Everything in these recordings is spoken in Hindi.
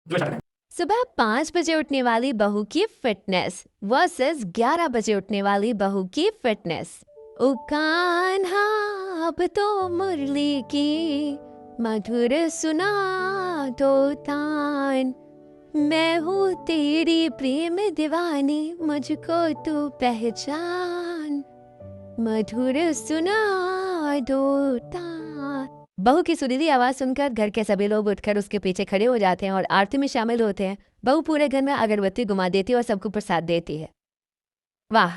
सुबह 5 बजे उठने वाली बहू की फिटनेस वर्सेस 11 बजे उठने वाली बहू की फिटनेस। ओ कान्हा अब तो मुरली की मधुर सुना दो तान, मैं हूँ तेरी प्रेम दीवानी मुझको तू पहचान, मधुर सुना दो तान। बहू की सुरीली आवाज सुनकर घर के सभी लोग उठकर उसके पीछे खड़े हो जाते हैं और आरती में शामिल होते हैं। बहू पूरे घर में अगरबत्ती घुमा देती है और सबको प्रसाद देती है। वाह,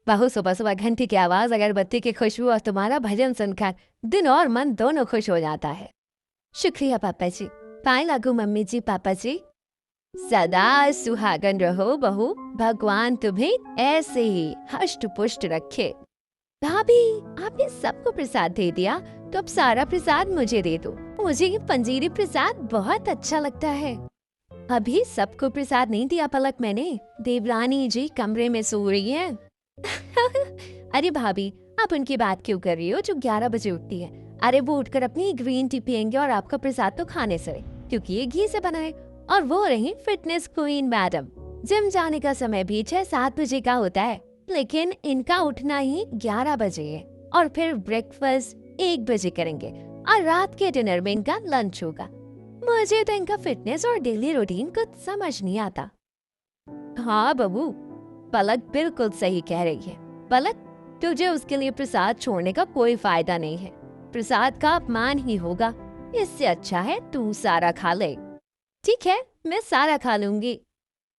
बहू सुबह सुबह घंटी की आवाज, अगरबत्ती की खुशबू और तुम्हारा भजन सुनकर दिन और मन दोनों खुश हो जाता है। शुक्रिया पापा जी। पाए लागू मम्मी जी। पापा जी सदा सुहागन रहो बहू, भगवान तुम्हें ऐसे ही हष्ट पुष्ट रखे। भाभी, आपने सबको प्रसाद दे दिया तो अब सारा प्रसाद मुझे दे दो। मुझे ये पंजीरी प्रसाद बहुत अच्छा लगता है। अभी सबको प्रसाद नहीं दिया पलक मैंने। देवरानी जी कमरे में सो रही हैं। अरे भाभी, आप उनकी बात क्यों कर रही हो जो 11 बजे उठती है? अरे वो उठकर अपनी ग्रीन टी पियेंगे और आपका प्रसाद तो खाने से, क्योंकि ये घी से बना है। और वो रही फिटनेस क्वीन मैडम। जिम जाने का समय भी 6-7 बजे का होता है, लेकिन इनका उठना ही 11 बजे है। और फिर ब्रेकफास्ट 1 बजे करेंगे और रात के डिनर में इनका लंच होगा। मुझे तो इनका फिटनेस और डेली रूटीन कुछ समझ नहीं आता। हाँ बबू, पलक बिल्कुल सही कह रही है। पलक, तुझे उसके लिए प्रसाद छोड़ने का कोई फायदा नहीं है। प्रसाद का अपमान ही होगा। इससे अच्छा है तू सारा खा ले। ठीक है, मैं सारा खा लूंगी।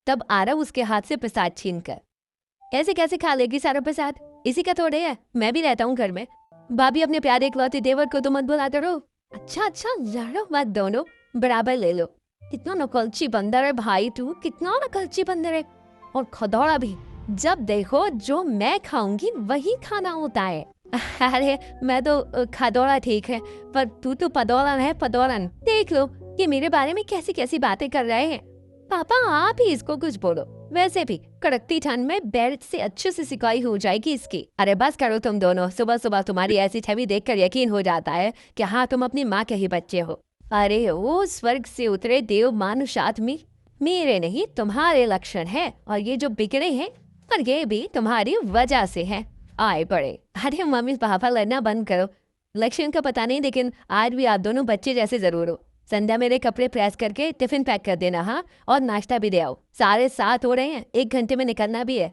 तब आरव उसके हाथ से प्रसाद छीन कर, ऐसे कैसे खा लेगी सारा प्रसाद? इसी का थोड़े है, मैं भी रहता हूँ घर में। भाभी, अपने प्यारे इकलौते देवर को तो मत बुलाते रहो। अच्छा, लड़ो मत दोनों, बराबर ले लो। कितना नकलची बंदर है भाई तू, कितना नकलची बंदर है। और खदौड़ा भी, जब देखो जो मैं खाऊंगी वही खाना होता है। अरे मैं तो खदौड़ा ठीक है, पर तू तो पदौलन है, पदौलन। देख लो ये मेरे बारे में कैसी कैसी बातें कर रहे हैं। पापा, आप ही इसको कुछ बोलो। वैसे भी कड़कती ठंड में बेल्ट से अच्छे से सिकाई हो जाएगी इसकी। अरे बस करो तुम दोनों, सुबह सुबह तुम्हारी ऐसी छवि देखकर यकीन हो जाता है कि हाँ, तुम अपनी माँ के ही बच्चे हो। अरे ओ स्वर्ग से उतरे देव मानुष आदमी, मेरे नहीं तुम्हारे लक्षण है, और ये जो बिगड़े हैं, और ये भी तुम्हारी वजह से है। आए पड़े। अरे मम्मी पापा, लड़ना बंद करो। लक्षण का पता नहीं, लेकिन आज भी आप दोनों बच्चे जैसे जरूर हो। संध्या मेरे कपड़े प्रेस करके टिफिन पैक कर देना, हाँ, और नाश्ता भी दे आओ। 7:30 हो रहे हैं, 1 घंटे में निकलना भी है।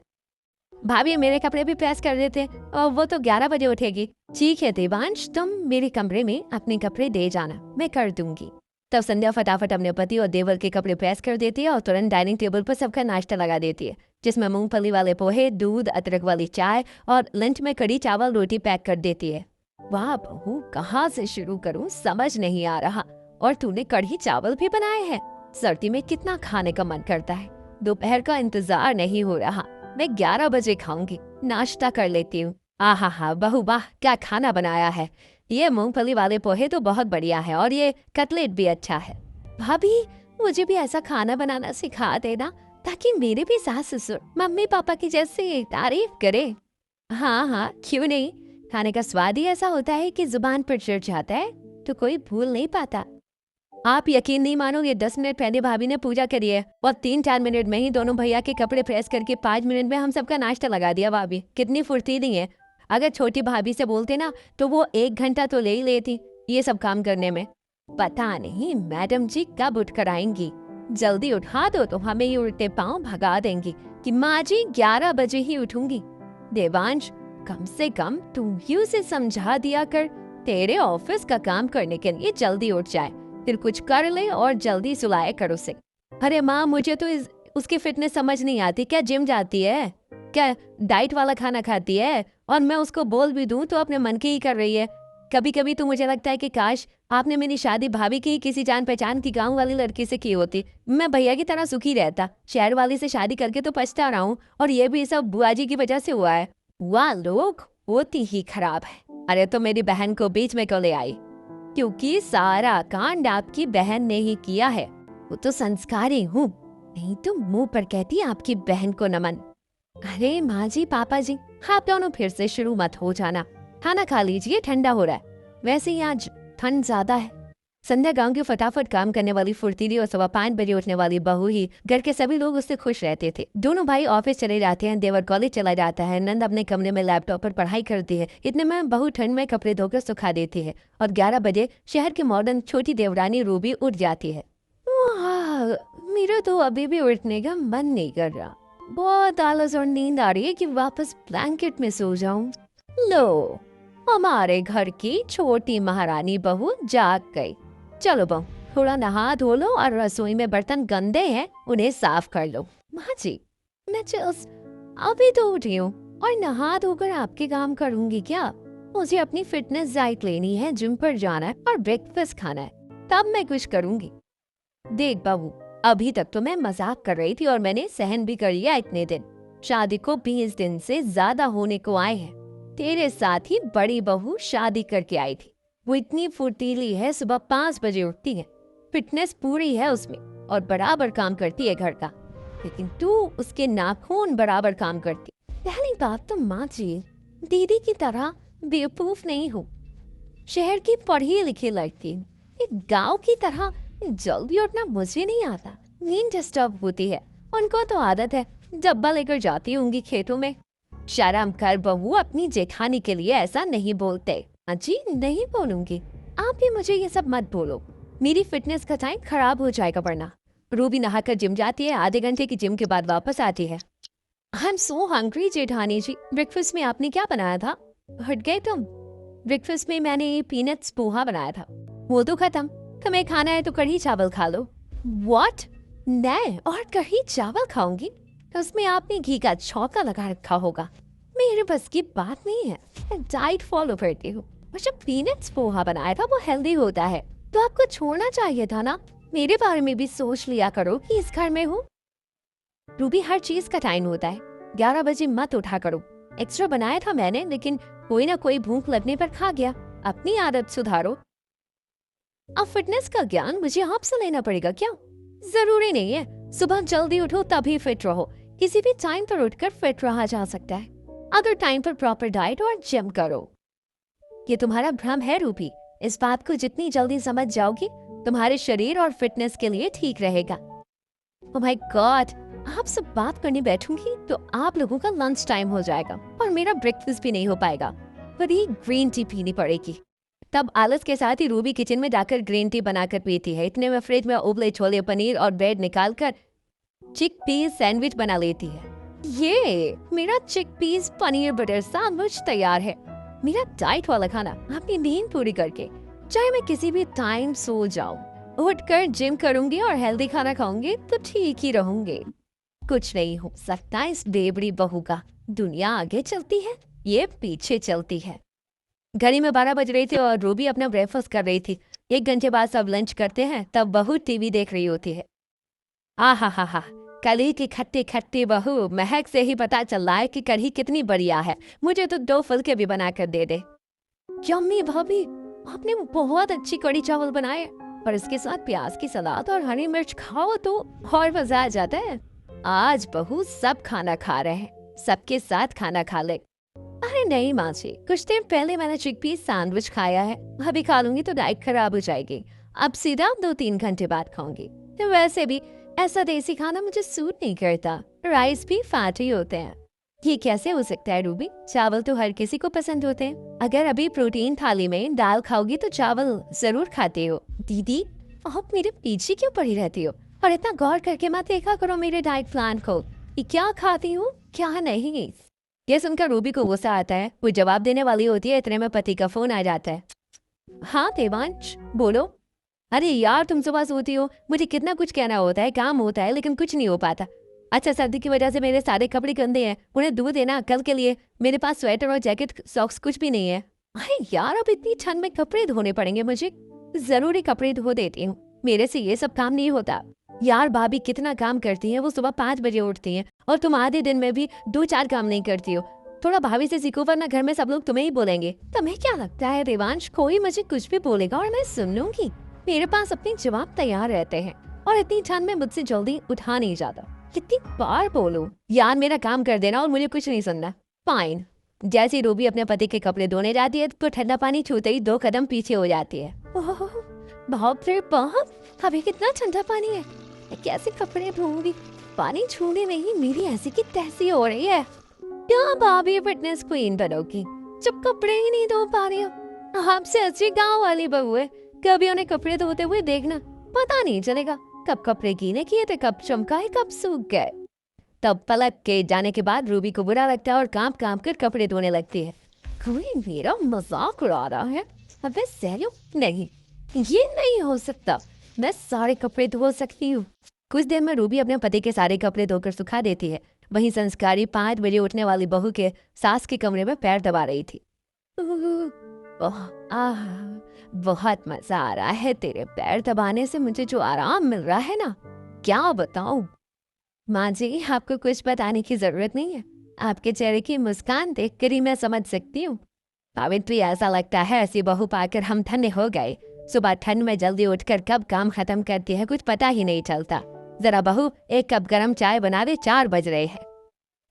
भाभी, मेरे कपड़े भी प्रेस कर देते, और वो तो 11 बजे उठेगी। ठीक है देवांश, तुम मेरे कमरे में अपने कपड़े दे जाना, मैं कर दूंगी। तब संध्या फटाफट अपने पति और देवर के कपड़े प्रेस कर देती है और तुरंत डाइनिंग टेबल पर सबका नाश्ता लगा देती है, जिसमें मूंगफली वाले पोहे, दूध, अदरक वाली चाय और लंच में कड़ी चावल रोटी पैक कर देती है। वाह बहू, कहाँ से शुरू करूं समझ नहीं आ रहा। और तूने कढ़ी चावल भी बनाए हैं। सर्दी में कितना खाने का मन करता है। दोपहर का इंतजार नहीं हो रहा। मैं 11 बजे खाऊंगी, नाश्ता कर लेती हूँ। आहा हा बहू, वाह क्या खाना बनाया है। ये मूंगफली वाले पोहे तो बहुत बढ़िया है, और ये कटलेट भी अच्छा है। भाभी, मुझे भी ऐसा खाना बनाना सिखा देना, ताकि मेरे भी सास ससुर मम्मी पापा की जैसे तारीफ करे। हाँ, क्यों नहीं। खाने का स्वाद ही ऐसा होता है कि जुबान पर चढ़ जाता है तो कोई भूल नहीं पाता। आप यकीन नहीं मानोगे, 10 मिनट पहले भाभी ने पूजा करी है और 3-4 मिनट में ही दोनों भैया के कपड़े प्रेस करके 5 मिनट में हम सबका नाश्ता लगा दिया। भाभी कितनी फुर्तीली है। अगर छोटी भाभी से बोलते ना तो वो 1 घंटा तो ले ही लेती ये सब काम करने में। पता नहीं मैडम जी कब उठ कर आएंगी। जल्दी उठा दो तो हमें ये उल्टे पाँव भगा देंगी कि माँ जी 11 बजे ही उठूंगी। देवांश, कम से कम तुम ही उसे समझा दिया कर, तेरे ऑफिस का काम करने के लिए जल्दी उठ जाए, फिर कुछ कर ले और जल्दी सुलाए कर उसे। अरे माँ, मुझे तो उसकी फिटनेस समझ नहीं आती। क्या जिम जाती है, क्या डाइट वाला खाना खाती है? और मैं उसको बोल भी दूं तो अपने मन की ही कर रही है। कभी कभी तो मुझे लगता है कि काश आपने मेरी शादी भाभी की किसी जान पहचान की गांव वाली लड़की से की होती, मैं भैया की तरह सुखी रहता। शहर वाली से शादी करके तो पछता रहा हूँ, और ये भी सब बुआ जी की वजह से हुआ है। वाह लोग, होती ही खराब है। अरे तो मेरी बहन को बीच में क्यों ले आई? क्योंकि सारा कांड आपकी बहन ने ही किया है। वो तो संस्कारी हूँ, नहीं तो मुंह पर कहती आपकी बहन को नमन। अरे माँ जी, पापा जी, आप दोनों फिर से शुरू मत हो जाना। खाना खा लीजिए, ठंडा हो रहा है। वैसे ही आज ठंड ज्यादा है। संध्या गांव की फटाफट काम करने वाली फुर्तीली और सुबह 5 बजे उठने वाली बहू ही घर के सभी लोग उससे खुश रहते थे। दोनों भाई ऑफिस चले जाते हैं, देवर कॉलेज चला जाता है, नंद अपने कमरे में लैपटॉप पर पढ़ाई करती है। इतने में बहू ठंड में कपड़े धोकर सुखा देती है और 11 बजे शहर की मॉडर्न छोटी देवरानी रूबी उठ जाती है। मेरा तो अभी भी उठने का मन नहीं कर रहा, बहुत आलस और नींद आ रही है कि वापस ब्लैंकेट में सो जाऊं। लो, हमारे घर की छोटी महारानी बहू जाग गई। चलो बहू, थोड़ा नहा धो लो और रसोई में बर्तन गंदे हैं उन्हें साफ कर लो। माँ जी, मैं अभी तो उठी हूँ और नहा धोकर आपके काम करूंगी क्या? मुझे अपनी फिटनेस डाइट लेनी है, जिम पर जाना है और ब्रेकफास्ट खाना है, तब मैं कुछ करूंगी। देख बहू, अभी तक तो मैं मजाक कर रही थी और मैंने सहन भी कर लिया। इतने दिन, शादी को 20 दिन से ज्यादा होने को आए हैं। तेरे साथ ही बड़ी बहू शादी करके आई थी। वो इतनी फुर्तीली है, सुबह 5 बजे उठती है, फिटनेस पूरी है उसमें और बराबर काम करती है घर का। लेकिन तू उसके नाखून बराबर काम करती। पहली बात तो माँ जी, दीदी की तरह बेवकूफ नहीं हूँ, शहर की पढ़ी लिखी लड़की। एक गाँव की तरह जल्दी उठना मुझे नहीं आता, नींद डिस्टर्ब होती है। उनको तो आदत है, डब्बा लेकर जाती होंगी खेतों में। शर्म कर बहू, अपनी जेठानी के लिए ऐसा नहीं बोलते। जी नहीं बोलूंगी, आप भी मुझे ये सब मत बोलो, मेरी फिटनेस का टाइम खराब हो जाएगा वरना। रूबी नहाकर जिम जाती है, आधे घंटे की जिम के बाद वापस आती है। आई एम सो हंग्री जेठानी जी, ब्रेकफास्ट में आपने क्या बनाया था? हट गए तुम। ब्रेकफास्ट में मैंने पीनट्स पोहा बनाया था, वो तो खत्म। तुम्हें खाना है तो कढ़ी चावल खा लो। व्हाट? मैं और कढ़ी चावल खाऊंगी? उसमें आपने घी का छौंका लगा रखा होगा, मेरे बस की बात नहीं है। मैं डाइट फॉलो करती हूँ और जब पीनट्स पोहा बनाया था वो हेल्दी होता है, तो आपको छोड़ना चाहिए था ना। मेरे बारे में भी सोच लिया करो कि इस घर में हूँ। रूबी, हर चीज का टाइम होता है, 11 बजे मत उठा करो। एक्स्ट्रा बनाया था मैंने, लेकिन कोई ना कोई भूख लगने पर खा गया। अपनी आदत सुधारो। अब फिटनेस का ज्ञान मुझे आपसे लेना पड़ेगा क्या? जरूरी नहीं है, सुबह जल्दी उठो तभी फिट रहो। किसी भी टाइम पर उठकर फिट रहा जा सकता है, अगर टाइम पर प्रॉपर डाइट और जिम करो। ये तुम्हारा भ्रम है रूबी, इस बात को जितनी जल्दी समझ जाओगी तुम्हारे शरीर और फिटनेस के लिए ठीक रहेगा। ओह माय गॉड, आप सब बात करने बैठूंगी तो आप लोगों का लंच टाइम हो जाएगा और मेरा ब्रेकफास्ट भी नहीं हो पाएगा। वही ग्रीन टी पीनी पड़ेगी। तब आलस के साथ ही रूबी किचन में जाकर ग्रीन टी बनाकर पीती है। इतने में फ्रिज में उबले छोले, पनीर और ब्रेड निकालकर चिक पीस सैंडविच बना लेती है। ये मेरा चिक पीस पनीर बटर सैंडविच तैयार है। मेरा डाइट वाला खाना अपनी नींद पूरी करके, चाहे मैं किसी भी टाइम सो जाऊं, उठकर जिम करूंगी और हेल्दी खाना खाऊंगी तो ठीक ही रहूंगी। कुछ नहीं हो सकता इस बेबड़ी बहू का। दुनिया आगे चलती है, ये पीछे चलती है। घड़ी में 12 बज रही थी और रूबी अपना ब्रेकफास्ट कर रही थी। 1 घंटे बाद सब लंच करते हैं, तब बहू टीवी देख रही होती है। हा, कली की खट्टी खट्टी बहू, महक से ही पता चल रहा है कि कढ़ी कितनी बढ़िया है। मुझे तो 2 फुलके भी बना कर दे दे। यम्मी भाभी, आपने बहुत अच्छी कढ़ी चावल बनाए और इसके साथ प्याज की सलाद और हरी मिर्च खाओ तो और मजा आ जाता है। आज बहू सब खाना खा रहे हैं, सबके साथ खाना खा ले। अरे नहीं माँ जी, कुछ देर पहले मैंने चिकपीस सैंडविच खाया है, अभी खा लूंगी तो डाइट खराब हो जाएगी। अब सीधा 2-3 घंटे बाद खाऊंगी। तो वैसे भी ऐसा देसी खाना मुझे सूट नहीं करता, राइस भी फैटी होते हैं। ये कैसे हो सकता है रूबी? चावल तो हर किसी को पसंद होते हैं। अगर अभी प्रोटीन थाली में दाल खाओगी तो चावल जरूर खाते हो। दीदी, आप मेरे पीछे क्यों पड़ी रहती हो और इतना गौर करके मत देखा करो मेरे डाइट प्लान को, ये क्या खाती हूँ क्या नहीं। ये सुनकर रूबी को गुस्सा आता है। वो जवाब देने वाली होती है, इतने में पति का फोन आ जाता है। हाँ देवांश, बोलो। अरे यार, तुम सुबह सोती हो, मुझे कितना कुछ कहना होता है, काम होता है, लेकिन कुछ नहीं हो पाता। अच्छा, सर्दी की वजह से मेरे सारे कपड़े गंदे हैं, उन्हें धो देना कल के लिए। मेरे पास स्वेटर और जैकेट सॉक्स कुछ भी नहीं है। अरे यार, अब इतनी ठंड में कपड़े धोने पड़ेंगे मुझे। जरूरी कपड़े धो देती हूँ, मेरे से ये सब काम नहीं होता। यार भाभी कितना काम करती है, वो सुबह 5 बजे उठती है और तुम आधे दिन में भी 2-4 काम नहीं करती हो। थोड़ा भाभी से सीखो, वरना घर में सब लोग तुम्हें ही बोलेंगे। तुम्हें क्या लगता है देवांश, कोई मुझे कुछ भी बोलेगा और मैं सुन लूंगी? मेरे पास अपने जवाब तैयार रहते हैं और इतनी ठंड में मुझसे जल्दी उठा नहीं जाता। कितनी बार बोलूं? यार मेरा काम कर देना और मुझे कुछ नहीं सुनना। फाइन। जैसे रूबी अपने पति के कपड़े धोने जाती है तो ठंडा पानी छूते ही 2 कदम पीछे हो जाती है। ओह, बाप रे बाप, अभी कितना ठंडा पानी है, मैं कैसे कपड़े धोऊंगी? पानी छूने में ही मेरी ऐसी की तैसी हो रही है। क्या भाभी फिटनेस क्वीन बनोगी जब कपड़े ही नहीं धो पा रही हो? आपसे अच्छी गांव वाली बहू है, कभी उन्हें कपड़े धोते हुए देखना, पता नहीं चलेगा कब कपड़े गीले किए थे, कब चमकाए, कब सूख गए। तब पलक के जाने के बाद रूबी को बुरा लगता है और कांप कांप कर कपड़े धोने लगती है। कोई मेरा मजाक उड़ा रहा है। अबे सैलो, नहीं, ये नहीं हो सकता, मैं सारे कपड़े धो सकती हूँ। कुछ देर में रूबी अपने पति के सारे कपड़े धोकर सुखा देती है। वहीं संस्कारी 5 बजे उठने वाली बहू के सास के कमरे में पैर दबा रही थी। बहुत मजा आ रहा है तेरे पैर दबाने से, मुझे जो आराम मिल रहा है ना, क्या बताऊं। माँ जी, आपको कुछ बताने की जरूरत नहीं है, आपके चेहरे की मुस्कान देखकर ही मैं समझ सकती हूँ। सावित्री, ऐसा लगता है ऐसी बहू पाकर हम धन्य हो गए। सुबह ठंड में जल्दी उठकर कब काम खत्म करती है कुछ पता ही नहीं चलता। जरा बहू, एक कप गरम चाय बना दे, 4 बज रहे हैं।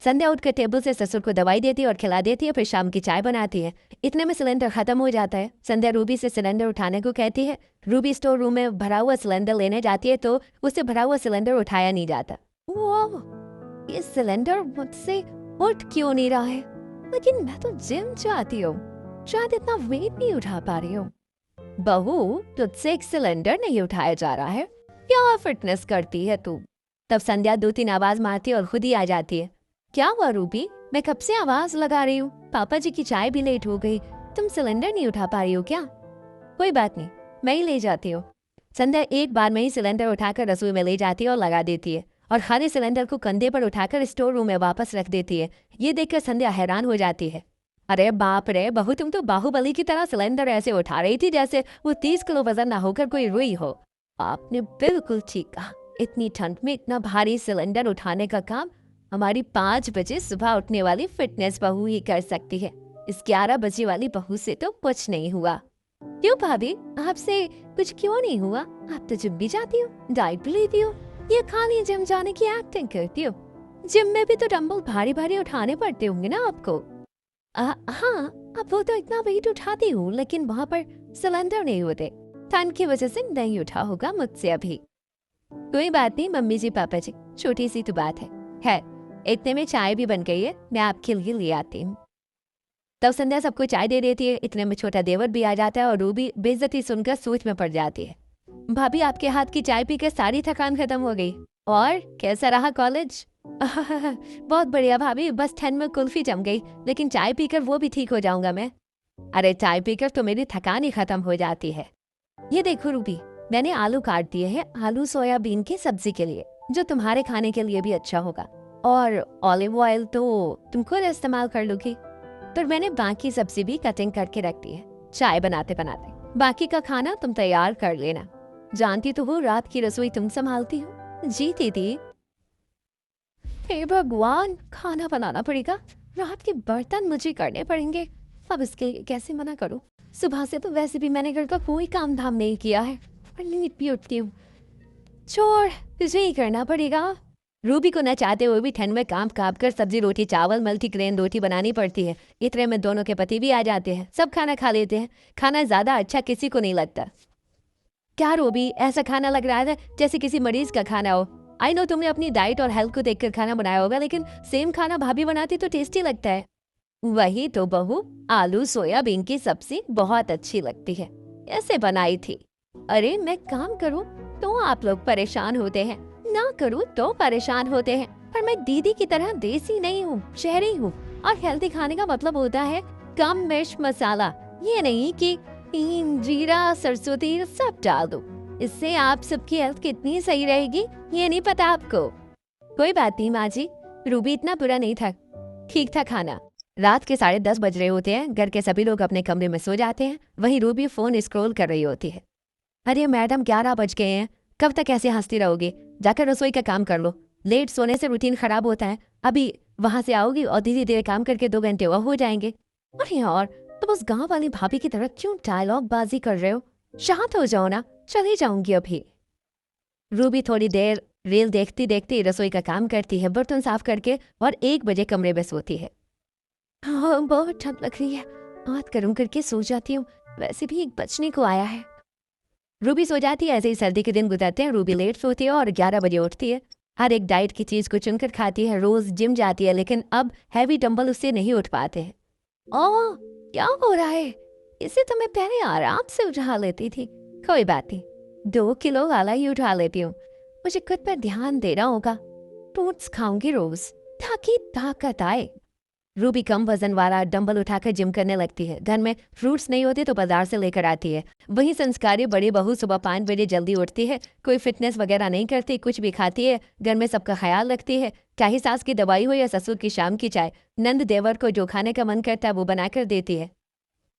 संध्या उठकर टेबल से ससुर को दवाई देती है और खिला देती है, फिर शाम की चाय बनाती है। इतने में सिलेंडर खत्म हो जाता है। संध्या रूबी से सिलेंडर उठाने को कहती है। रूबी स्टोर रूम में भरा हुआ सिलेंडर लेने जाती है तो उससे भरा हुआ सिलेंडर उठाया नहीं जाता। वो ये सिलेंडर मुझसे उठ क्यों नहीं रहा है? लेकिन मैं तो जिम जाती हूँ, शायद इतना वेट नहीं उठा पा रही हूँ। बहू, तुझसे एक सिलेंडर नहीं उठाया जा रहा है, क्या फिटनेस करती है तू? तब संध्या 2-3 आवाज मारती है और खुद ही आ जाती है। क्या हुआ रूबी, मैं कब से आवाज लगा रही हूँ, पापा जी की चाय भी लेट हो गई, तुम सिलेंडर नहीं उठा पा रही हो क्या? कोई बात नहीं, मैं ही ले जाती हूँ। संध्या एक बार में ही सिलेंडर उठाकर रसोई में ले जाती है और लगा देती है और खाली सिलेंडर को कंधे पर उठाकर स्टोर रूम में वापस रख देती है। ये देखकर संध्या हैरान हो जाती है। अरे बाप रे बहू, तुम तो बाहुबली की तरह सिलेंडर ऐसे उठा रही थी जैसे वो 30 किलो वजन ना होकर कोई रुई हो। आपने बिल्कुल ठीक कहा, इतनी ठंड में इतना भारी सिलेंडर उठाने का काम हमारी 5 बजे सुबह उठने वाली फिटनेस बहू ही कर सकती है। इस 11 बजे वाली बहू से तो कुछ नहीं हुआ। क्यों भाभी, आपसे कुछ क्यों नहीं हुआ? आप तो जिम भी जाती हो, डाइट भी लेती हो, ये खाली जिम जाने की एक्टिंग करती हो। जिम में भी तो डंबल भारी भारी उठाने पड़ते होंगे ना आपको? हाँ, अब वो तो इतना वेट उठाती हूँ, लेकिन वहाँ पर सिलेंडर नहीं होते, ठंड की वजह से नहीं उठा होगा मुझसे अभी। कोई बात नहीं मम्मी जी, पापा जी, छोटी सी तो बात है। इतने में चाय भी बन गई है, मैं आपके लिए ले आती हूँ। तब संध्या सबको चाय दे देती है। इतने में छोटा देवर भी आ जाता है और रूबी बेइज्जती सुनकर सोच में पड़ जाती है। भाभी, आपके हाथ की चाय पीकर सारी थकान खत्म हो गई। और कैसा रहा कॉलेज? बहुत बढ़िया भाभी, बस ठंड में कुल्फी जम गई, लेकिन चाय पीकर वो भी ठीक हो जाऊंगा मैं। अरे चाय पीकर तो मेरी थकान ही खत्म हो जाती है। ये देखो रूबी, मैंने आलू काट दिए हैं, आलू सोयाबीन की सब्जी के लिए, जो तुम्हारे खाने के लिए भी अच्छा होगा। और ऑलिव ऑयल तो तुम खुद इस्तेमाल कर लोगी। पर मैंने बाकी सब्जी भी कटिंग करके रख दी है, चाय बनाते बनाते। बाकी का खाना तुम तैयार कर लेना। जानती तो हो रात की रसोई तुम संभालती हो। जी दीदी। हे भगवान, खाना बनाना पड़ेगा, रात के बर्तन मुझे करने पड़ेंगे। अब इसके लिए कैसे मना करूं? सुबह से तो वैसे भी मैंने घर का कोई काम धाम नहीं किया है और नींद भी उठती हूँ। छोड़, तुझे ही करना पड़ेगा। रूबी को न चाहते हुए भी ठंड में कांप कांप कर सब्जी रोटी चावल मल्टीग्रेन रोटी बनानी पड़ती है। इतने में दोनों के पति भी आ जाते हैं। सब खाना खा लेते हैं। खाना ज्यादा अच्छा किसी को नहीं लगता। क्या रूबी, ऐसा खाना लग रहा है जैसे किसी मरीज का खाना हो। आई नो तुमने अपनी डाइट और हेल्थ को देखकर खाना बनाया होगा, लेकिन सेम खाना भाभी बनाती तो टेस्टी लगता है। वही तो बहू, आलू सोयाबीन की सब्जी बहुत अच्छी लगती है, ऐसे बनाई थी। अरे मैं काम करूं तो आप लोग परेशान होते हैं, ना करूं तो परेशान होते हैं। पर मैं दीदी की तरह देसी नहीं हूँ, शहरी हूँ। और हेल्दी खाने का मतलब होता है कम मिर्च मसाला, ये नहीं कि हींग जीरा सरसों तेल सब डाल दो। इससे आप सबकी हेल्थ कितनी सही रहेगी ये नहीं पता आपको। कोई बात नहीं माँ जी, रूबी इतना बुरा नहीं था, ठीक था खाना। रात के 10:30 बज रहे होते हैं। घर के सभी लोग अपने कमरे में सो जाते हैं। वहीं रूबी फोन स्क्रॉल कर रही होती है। अरे मैडम, 11 बज गए हैं, कब तक ऐसे हंसती रहोगे? जाकर रसोई का काम कर लो। लेट सोने से रूटीन खराब होता है। अभी वहां से आओगी और धीरे धीरे काम करके 2 घंटे और हो जाएंगे। अरे यार, तुम उस गांव वाली भाभी की तरह क्यों डायलॉग बाजी कर रहे हो? शांत हो जाओ ना, चली जाऊंगी अभी। रूबी थोड़ी देर रील देखती देखती रसोई का काम करती है, बर्तन साफ करके, और 1 बजे कमरे में सोती है। हाँ, बहुत ठंड लग रही है, बात करूं करके सो जाती हूँ। वैसे भी 1 बजने को आया है। रूबी सो जाती है। ऐसे ही सर्दी के दिन गुजरते हैं। रूबी लेट सोती है और 11 बजे उठती है। हर एक डाइट की चीज को चुनकर खाती है। रोज जिम जाती है, लेकिन अब हैवी डंबल उससे नहीं उठ पाते हैं। ओह, क्या हो रहा है? इसे तो मैं पहले आराम से उठा लेती थी। कोई बात नहीं, 2 किलो वाला ही उठा लेती हूँ। मुझे खुद पर ध्यान देना होगा। फ्रूट्स खाऊंगी रोज ताकि ताकत आए। रूबी कम वजन वाला डंबल उठाकर जिम करने लगती है। घर में फ्रूट्स नहीं होते तो बाजार से लेकर आती है। वहीं संस्कारी बड़ी बहू सुबह 5 बजे जल्दी उठती है। कोई फिटनेस वगैरह नहीं करती, कुछ भी खाती है। घर में सबका ख्याल रखती है। चाहे सास की दवाई हो या ससुर की शाम की चाय, नंद देवर को जो खाने का मन करता है वो बनाकर देती है।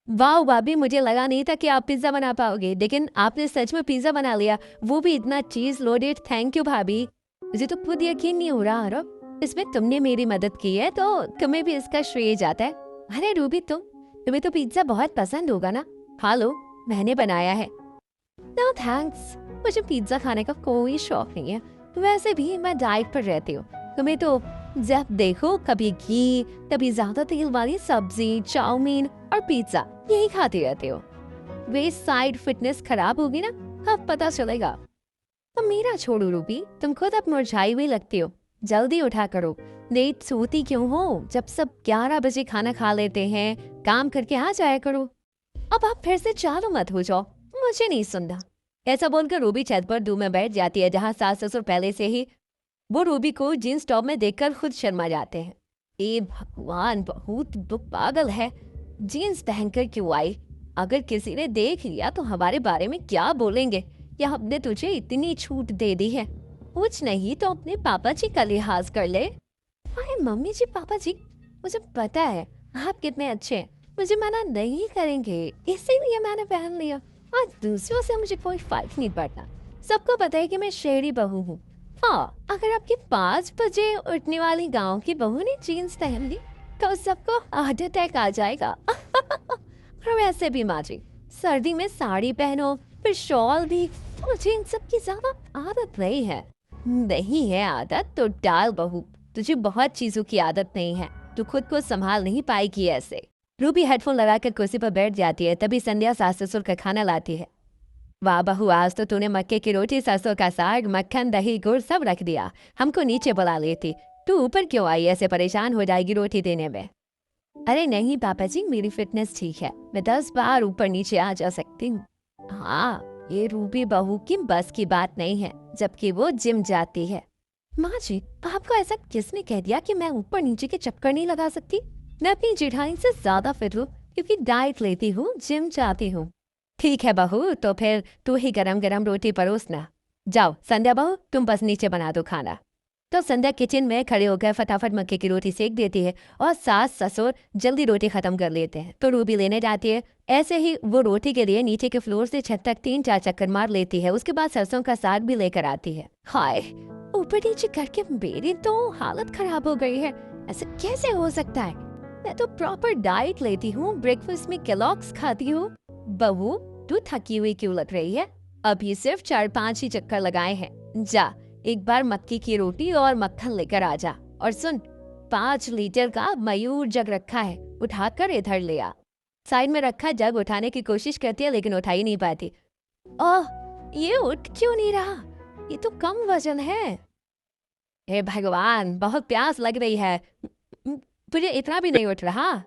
वाह भाभी, मुझे लगा नहीं था कि आप पिज्जा बना पाओगे, लेकिन आपने सच में पिज्जा बना लिया, वो भी इतना चीज लोडेड। थैंक यू भाभी। मुझे तो खुद यकीन नहीं हो रहा आरव, इसमें तुमने मेरी मदद की है तो तुम्हें भी इसका श्रेय जाता है। अरे रूबी, तुम्हें तो पिज्जा बहुत पसंद होगा ना? खा लो, मैंने बनाया है। नो थैंक्स, मुझे पिज्जा खाने का कोई शौक नहीं है। वैसे भी मैं डाइट पर रहती हूँ। तुम्हें तो जब देखो कभी घी, कभी ज्यादा तेल वाली सब्जी, चाउमीन और पिज्जा यही खाती रहती हो। वेस्ट साइड फिटनेस खराब होगी ना, अब पता चलेगा। तो मेरा छोड़ो रूबी, तुम खुद अब मुरझाई हुई लगती हो। जल्दी उठा करो। लेट सोती क्यों हो? जब सब 11 बजे खाना खा लेते हैं, काम करके आ जाया करो। अब आप फिर से चालू मत हो जाओ, मुझे नहीं सुनना। ऐसा बोलकर रूबी छत पर धूप में बैठ जाती है, जहाँ सास ससुर पहले से ही वो रूबी को जींस टॉप में देखकर खुद शर्मा जाते हैं। ए भगवान, बहुत पागल है, जीन्स पहनकर क्यों आई? अगर किसी ने देख लिया तो हमारे बारे में क्या बोलेंगे? या हमने तुझे इतनी छूट दे दी है? कुछ नहीं तो अपने पापा जी का लिहाज कर ले। अरे मम्मी जी, पापा जी, मुझे पता है आप कितने अच्छे हैं, मुझे मना नहीं करेंगे, इसीलिए मैंने पहन लिया। आज दूसरों से मुझे कोई फर्क नहीं पड़ता। सबको पता है कि मैं शहरी बहू हूँ। हाँ, अगर आपकी 5 बजे उठने वाली गांव की बहू ने जीन्स पहन ली तो सबको हार्ट अटैक आ जाएगा। और वैसे भी माँ जी, सर्दी में साड़ी पहनो, फिर शॉल भी, मुझे इन सब की ज्यादा आदत नहीं है। नहीं है आदत तो डाल बहू, तुझे बहुत चीजों की आदत नहीं है, तू खुद को संभाल नहीं पाएगी ऐसे। रूबी हेडफोन लगाकर कुर्सी पर बैठ जाती है। तभी संध्या सास ससुर का खाना लाती है। वाह बहू, आज तो तूने मक्के की रोटी, सरसों का साग, मक्खन, दही, गुड़ सब रख दिया। हमको नीचे बुला लेती, तू ऊपर क्यों आई? ऐसे परेशान हो जाएगी रोटी देने में। अरे नहीं पापा जी, मेरी फिटनेस ठीक है, मैं 10 बार ऊपर नीचे आ जा सकती हूँ। हाँ, ये रूबी बहू की बस की बात नहीं है, जबकि वो जिम जाती है। माँ जी, आपको ऐसा किसने कह दिया कि मैं ऊपर नीचे के चक्कर नहीं लगा सकती? मैं अपनी जेठानी से ज्यादा फिट हूँ, क्योंकि डाइट लेती हूँ, जिम जाती हूँ। ठीक है बहू, तो फिर तू ही गरम गरम रोटी परोसना। जाओ संध्या बहू, तुम बस नीचे बना दो खाना। तो संध्या किचन में खड़े होकर फटाफट मक्के की रोटी सेक देती है और सास ससुर जल्दी रोटी खत्म कर लेते हैं। तो रूबी लेने जाती है। ऐसे ही वो रोटी के लिए नीचे के फ्लोर से छत तक 3-4 चक्कर मार लेती है। उसके बाद सरसों का साग भी लेकर आती है। हाय, ऊपर नीचे करके मेरी तो हालत खराब हो गई है। ऐसा कैसे हो सकता है? मैं तो प्रॉपर डाइट लेती हूँ, ब्रेकफास्ट में केलॉग्स खाती हूँ। बहू, तू थकी हुई क्यों लग रही है? अभी सिर्फ 4-5 ही चक्कर लगाए हैं। जा, एक बार मक्की की रोटी और मक्खन लेकर आ जा। और सुन, 5 लीटर का मयूर जग रखा है, उठाकर इधर ले आ। साइड में रखा जग उठाने की कोशिश करती है, लेकिन उठा ही नहीं पाती। ओह, ये उठ क्यों नहीं रहा? ये तो कम वजन है। हे भगवान, बहुत प्यास लग रही है, तुझे इतना भी नहीं उठ रहा?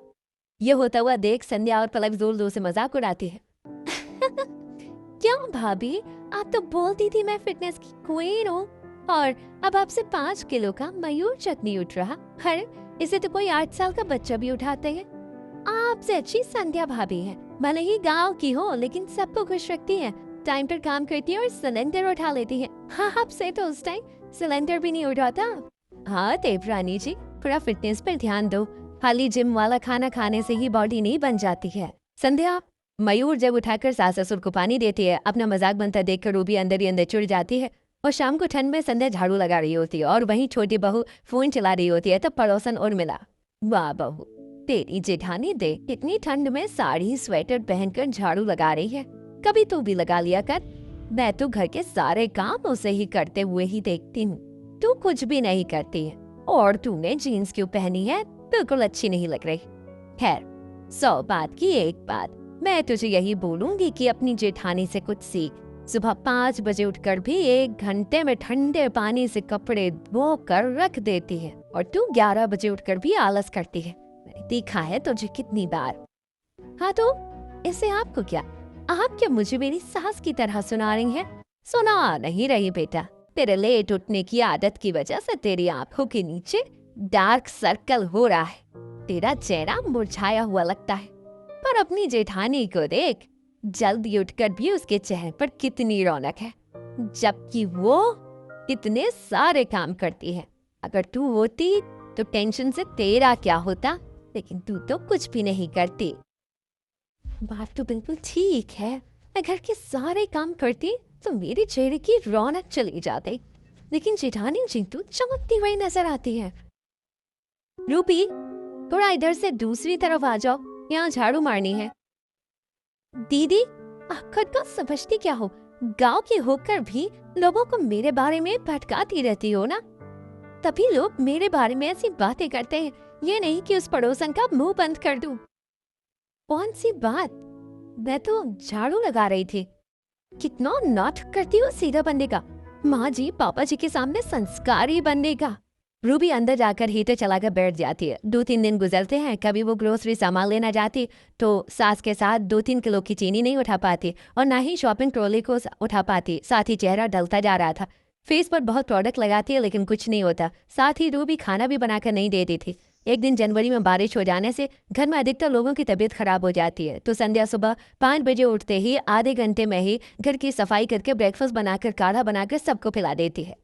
ये होता हुआ देख संध्या और पलक जोर जोर से मजाक उड़ाती है। क्या भाभी, आप तो बोलती थी मैं फिटनेस की क्वीन हूँ, और अब आपसे 5 किलो का मयूर जग नहीं उठ रहा। अरे, इसे तो कोई 8 साल का बच्चा भी उठाते हैं। आपसे अच्छी संध्या भाभी है, भले ही गांव की हो, लेकिन सबको खुश रखती है, टाइम पर काम करती है और सिलेंडर उठा लेती है। हाँ, आपसे तो उस टाइम सिलेंडर भी नहीं उठाता। हाँ देवरानी जी, पूरा फिटनेस पर ध्यान दो, खाली जिम वाला खाना खाने से ही बॉडी नहीं बन जाती है। संध्या मयूर जब उठाकर सास ससुर को पानी देती है। अपना मजाक बनता देखकर रूबी अंदर ही अंदर चिढ़ जाती है। और शाम को ठंड में संध्या झाड़ू लगा रही होती है और वहीं छोटी बहू फोन चला रही होती है। तब पड़ोसन उर्मिला, वाह बहू, तेरी जेठानी दे, इतनी ठंड में साड़ी स्वेटर पहनकर झाड़ू लगा रही है, कभी तू भी लगा लिया कर। मैं तो घर के सारे काम उसे ही करते हुए ही देखती हूँ, तू कुछ भी नहीं करती है। और तूने जीन्स क्यों पहनी है? बिल्कुल अच्छी नहीं लग रही। खैर, 100 बात की एक बात, मैं तुझे यही बोलूंगी कि अपनी जेठानी से कुछ सीख। सुबह 5 बजे उठकर भी 1 घंटे में ठंडे पानी से कपड़े धो कर रख देती है, और तू 11 बजे उठकर भी आलस करती है। मैंने देखा है तुझे कितनी बार। हाँ तो इससे आपको क्या? आप क्या मुझे मेरी सास की तरह सुना रही हैं? सुना नहीं रही बेटा, तेरे लेट उठने की आदत की वजह से तेरी आंखों के नीचे डार्क सर्कल हो रहा है, तेरा चेहरा मुरझाया हुआ लगता है। पर अपनी जेठानी को देख, जल्दी उठकर भी उसके चेहरे पर कितनी रौनक है, जबकि वो इतने सारे काम करती है। अगर तू होती तो टेंशन से तेरा क्या होता, लेकिन तू तो कुछ भी नहीं करती। बात तो बिल्कुल ठीक है, मैं घर के सारे काम करती तो मेरे चेहरे की रौनक चली जाती, लेकिन जेठानी जी तो चमकती हुई नजर आती है। रूपी, थोड़ा इधर से दूसरी तरफ आ जाओ, यहाँ झाड़ू मारनी है। दीदी, आप खुद को समझती क्या हो? गांव की होकर भी लोगों को मेरे बारे में भटकाती रहती हो ना, तभी लोग मेरे बारे में ऐसी बातें करते हैं। ये नहीं कि उस पड़ोसन का मुंह बंद कर दूं। कौन सी बात? मैं तो झाड़ू लगा रही थी। कितना नाटक करती हो सीधा बनने का, माँ जी पापा जी के सामने संस्कारी बनने का। रूबी अंदर जाकर हीटर चलाकर बैठ जाती है। 2-3 दिन गुजरते हैं, कभी वो ग्रोसरी सामान लेना जाती तो सास के साथ 2-3 किलो की चीनी नहीं उठा पाती और ना ही शॉपिंग ट्रॉली को उठा पाती। साथ ही चेहरा डलता जा रहा था। फेस पर बहुत प्रोडक्ट लगाती है लेकिन कुछ नहीं होता। साथ ही रूबी खाना भी बनाकर नहीं देती थी। एक दिन जनवरी में बारिश हो जाने से घर में अधिकतर लोगों की तबीयत खराब हो जाती है, तो संध्या सुबह 5 बजे उठते ही आधे घंटे में ही घर की सफाई करके ब्रेकफास्ट बनाकर काढ़ा बनाकर सबको पिला देती है।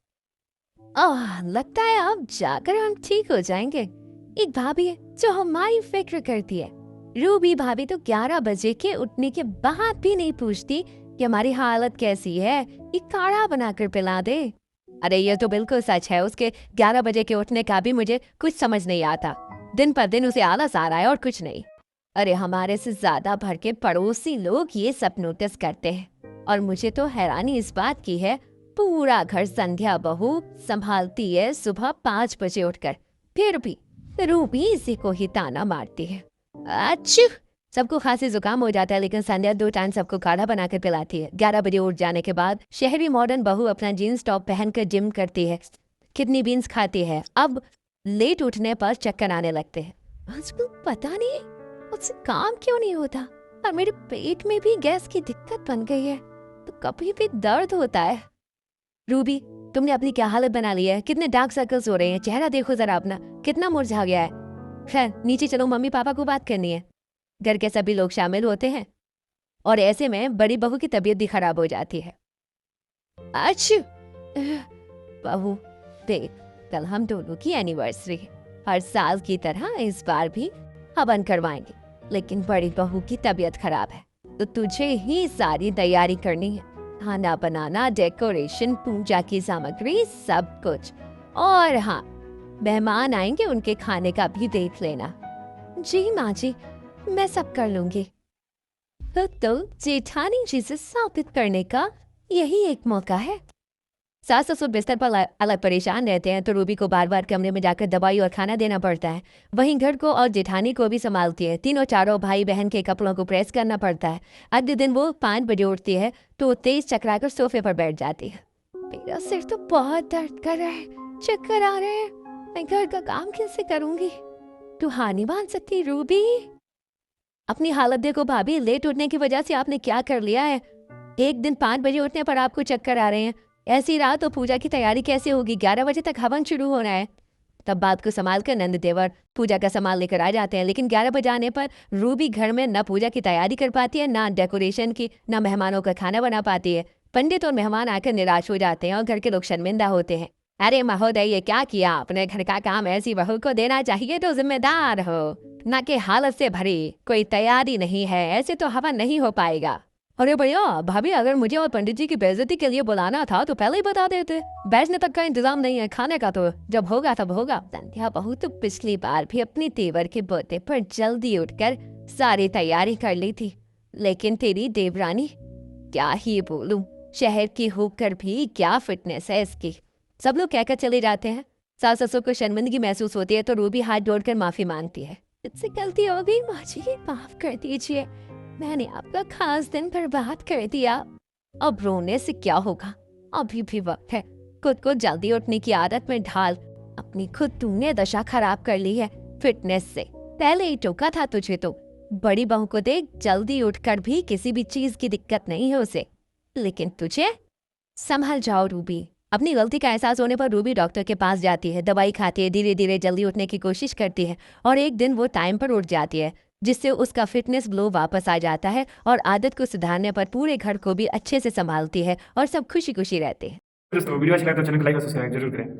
लगता है अब जाकर हम ठीक हो जाएंगे। एक भाभी है जो हमारी फिक्र करती है। रूबी भाभी तो 11 बजे के उठने के बाद भी नहीं पूछती कि हमारी हालत कैसी है, एक काढ़ा बनाकर पिला दे। अरे ये तो बिल्कुल सच है, उसके 11 बजे के उठने का भी मुझे कुछ समझ नहीं आता। दिन पर दिन उसे आलस आ रहा है और कुछ नहीं। अरे हमारे से ज्यादा भर के पड़ोसी लोग ये सब नोटिस करते हैं, और मुझे तो हैरानी इस बात की है, पूरा घर संध्या बहू संभालती है सुबह 5 बजे उठकर, फिर भी रूबी इसी को ही ताना मारती है। अच्छा, सबको खांसी जुकाम हो जाता है लेकिन संध्या 2 टाइम सबको काढ़ा बनाकर पिलाती है। 11 बजे उठ जाने के बाद शहरी मॉडर्न बहू अपना जीन्स टॉप पहनकर जिम करती है, किडनी बीन्स खाती है। अब लेट उठने पर चक्कर आने लगते हैं। आजकल पता नहीं मुझसे काम क्यों नहीं होता, और मेरे पेट में भी गैस की दिक्कत बन गई है, तो कभी भी दर्द होता है। रूबी, तुमने अपनी क्या हालत बना ली है? कितने डार्क सर्कल्स हो रहे हैं, चेहरा देखो जरा अपना, कितना मुरझा गया है। खैर नीचे चलो, मम्मी पापा को बात करनी है। घर के सभी लोग शामिल होते हैं और ऐसे में बड़ी बहू की तबीयत भी खराब हो जाती है। अच्छा बहू देख, कल हम दोनों की एनिवर्सरी है, हर साल की तरह इस बार भी हवन करवाएंगे, लेकिन बड़ी बहू की तबीयत खराब है तो तुझे ही सारी तैयारी करनी है, खाना बनाना, डेकोरेशन, पूजा की सामग्री, सब कुछ। और हाँ, मेहमान आएंगे, उनके खाने का भी देख लेना। जी माँ जी, मैं सब कर लूंगी। तो जेठानी जी से साबित करने का यही एक मौका है। सास ससुर बिस्तर पर अलग परेशान रहते हैं तो रूबी को बार बार कमरे में जाकर दवाई और खाना देना पड़ता है। वहीं घर को और जेठानी को भी संभालती है। तीनों चारों भाई बहन के कपड़ों को प्रेस करना पड़ता है। अगले दिन वो 5 बजे उठती है तो तेज चकराकर सोफे पर बैठ जाती है। मेरा सिर तो बहुत दर्द कर रहा है, चक्कर आ रहे हैं, मैं घर का काम कैसे करूंगी? तू हाँ नहीं मान सकती रूबी? अपनी हालत देखो भाभी, लेट उठने की वजह से आपने क्या कर लिया है। एक दिन 5 बजे उठने पर आपको चक्कर आ रहे हैं। ऐसी रात तो पूजा की तैयारी कैसे होगी? 11 बजे तक हवन शुरू होना है। तब बात को संभाल कर नंद देवर पूजा का सामान लेकर आ जाते हैं, लेकिन 11 बजे आने पर रूबी घर में न पूजा की तैयारी कर पाती है, ना डेकोरेशन की, ना मेहमानों का खाना बना पाती है। पंडित और मेहमान आकर निराश हो जाते हैं और घर के लोग शर्मिंदा होते हैं। अरे महोदय, ये क्या किया आपने? घर का काम ऐसी बहू को देना चाहिए तो जिम्मेदार हो, ना कि हालत से भरी। कोई तैयारी नहीं है, ऐसे तो हवन नहीं हो पाएगा। अरे भैया भाभी, अगर मुझे और पंडित जी की बेइज्जती के लिए बुलाना था तो पहले ही बता देते। बैठने तक का इंतजाम नहीं है, खाने का तो जब होगा तब होगा। संध्या बहू तो पिछली बार भी अपनी तेवर के बर्थडे पर जल्दी उठकर सारी तैयारी कर ली थी, लेकिन तेरी देवरानी, क्या ही बोलूं, शहर की होकर भी क्या फिटनेस है इसकी। सब लोग कहकर चले जाते हैं। सास ससुर को शर्मिंदगी महसूस होती है तो रूबी हाथ जोड़कर माफी मांगती है। इससे गलती हो गई माँ जी, माफ कर दीजिए, मैंने आपका खास दिन बर्बाद कर दिया। अब रोने से क्या होगा, अभी भी वक्त है। खुद को जल्दी उठने की आदत में ढाल। अपनी खुद तूने दशा खराब कर ली है फिटनेस से। पहले ही टोका था तुझे तो। बड़ी बहू को देख, जल्दी उठकर भी किसी भी चीज की दिक्कत नहीं है उसे, लेकिन तुझे। संभल जाओ रूबी। अपनी गलती का एहसास होने पर रूबी डॉक्टर के पास जाती है, दवाई खाती है, धीरे धीरे जल्दी उठने की कोशिश करती है और एक दिन वो टाइम पर उठ जाती है, जिससे उसका फिटनेस ग्लो वापस आ जाता है और आदत को सुधारने पर पूरे घर को भी अच्छे से संभालती है और सब खुशी खुशी रहते हैं। दोस्तों वीडियो अच्छा लगा तो चैनल को लाइक और सब्सक्राइब जरूर करें।